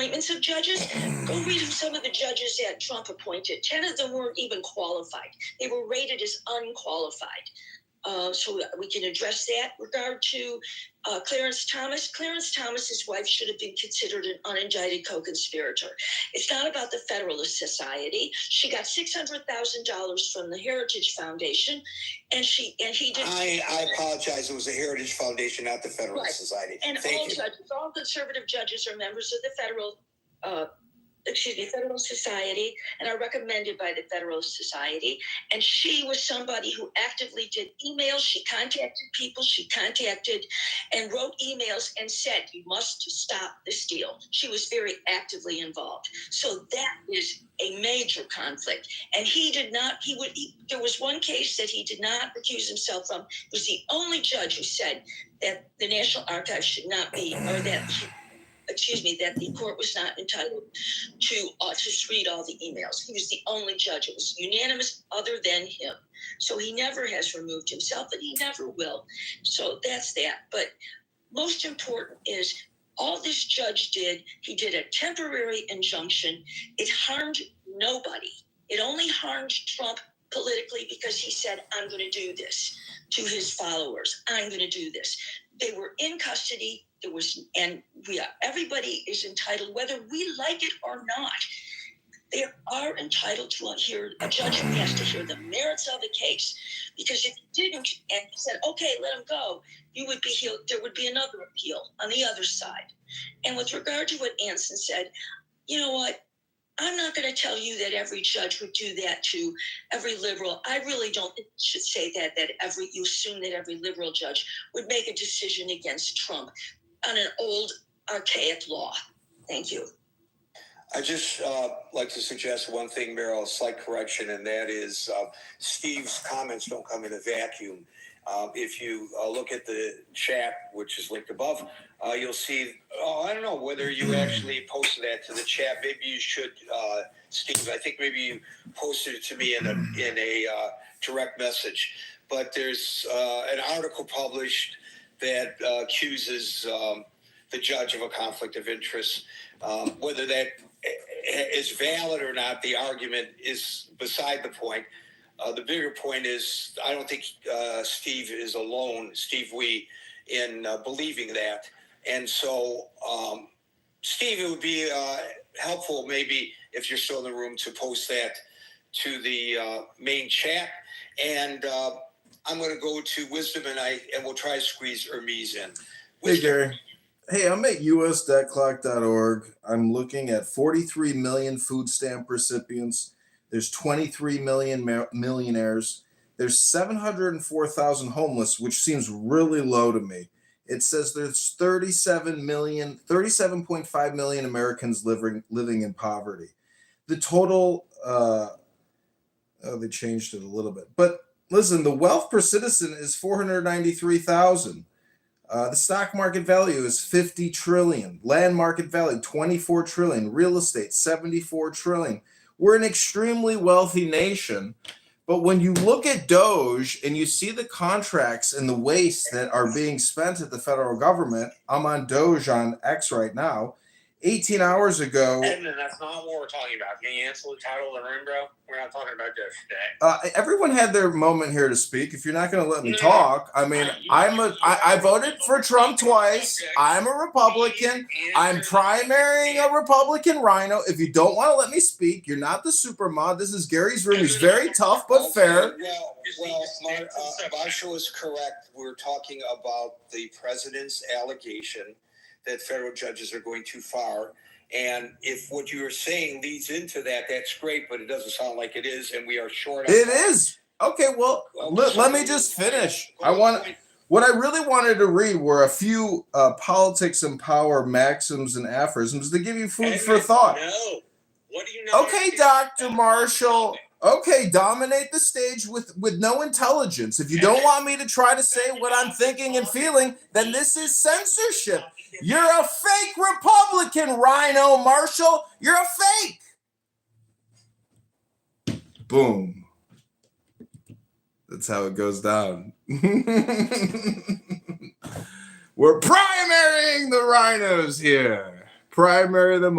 appointments of judges, go read some of the judges that Trump appointed. 10 of them weren't even qualified. They were rated as unqualified. So we can address that. Regard to Clarence Thomas. Clarence Thomas's wife should have been considered an unindicted co-conspirator. It's not about the Federalist Society. She got $600,000 from the Heritage Foundation, and he did. I apologize. It was the Heritage Foundation, not the Federalist Society. And all conservative judges are members of the Federal Society and are recommended by the Federalist Society. And she was somebody who actively did emails. She contacted people. She contacted and wrote emails and said, you must stop this deal. She was very actively involved. So that is a major conflict. And there was one case that he did not recuse himself from. He was the only judge who said that the National Archives should not be, or that the court was not entitled to just read all the emails. He was the only judge. It was unanimous other than him. So he never has removed himself, and he never will. So that's that. But most important is all this judge did, he did a temporary injunction. It harmed nobody. It only harmed Trump politically because he said, I'm going to do this to his followers. I'm going to do this. They were in custody. Everybody is entitled, whether we like it or not. They are entitled to hear a judge who has to hear the merits of the case. Because if you didn't and said, okay, let him go, there would be another appeal on the other side. And with regard to what Anson said, you know what? I'm not going to tell you that every judge would do that to every liberal. I really don't think you should say that you assume that every liberal judge would make a decision against Trump on an old, archaic law. Thank you. I just like to suggest one thing, Meryl, a slight correction, and that is Steve's comments don't come in a vacuum. If you look at the chat, which is linked above, you'll see, I don't know whether you actually posted that to the chat. Maybe you should, Steve. I think maybe you posted it to me in a direct message. But there's an article published that accuses the judge of a conflict of interest. Whether that is valid or not, the argument is beside the point. The bigger point is I don't think Steve is alone, Steve Wee, in believing that. And so, Steve, it would be helpful maybe if you're still in the room to post that to the main chat. And I'm going to go to Wisdom, and we'll try to squeeze Hermes in. Wisdom. Hey, Gary. Hey, I'm at usdebtclock.org. I'm looking at 43 million food stamp recipients. There's 23 million millionaires. There's 704,000 homeless, which seems really low to me. It says there's 37.5 million Americans living in poverty. The total, they changed it a little bit. But listen, the wealth per citizen is 493,000. The stock market value is 50 trillion. Land market value, 24 trillion. Real estate, 74 trillion. We're an extremely wealthy nation. But when you look at Doge and you see the contracts and the waste that are being spent at the federal government, I'm on Doge on X right now. 18 hours ago. Edmund, that's not what we're talking about. Can you answer the title of the room, bro? We're not talking about Doge today. Everyone had their moment here to speak. If you're not going to let me talk, I mean, I voted for Trump twice. I'm a Republican. I'm primarying a Republican rhino. If you don't want to let me speak, you're not the super mod. This is Gary's room. He's very tough but fair. Well, Marshall is correct. We're talking about the president's allegation that federal judges are going too far. And if what you are saying leads into that, that's great, but it doesn't sound like it is, and we are short on it is. Okay, well, let me just finish. What I really wanted to read were a few politics and power maxims and aphorisms to give you food for thought. No. What do you know? Okay, Dr. Marshall. Okay, dominate the stage with no intelligence. If you don't want me to try to say what I'm thinking and feeling, then this is censorship. You're a fake Republican, Rhino Marshall. You're a fake. Boom. That's how it goes down. We're primarying the rhinos here. Primary them.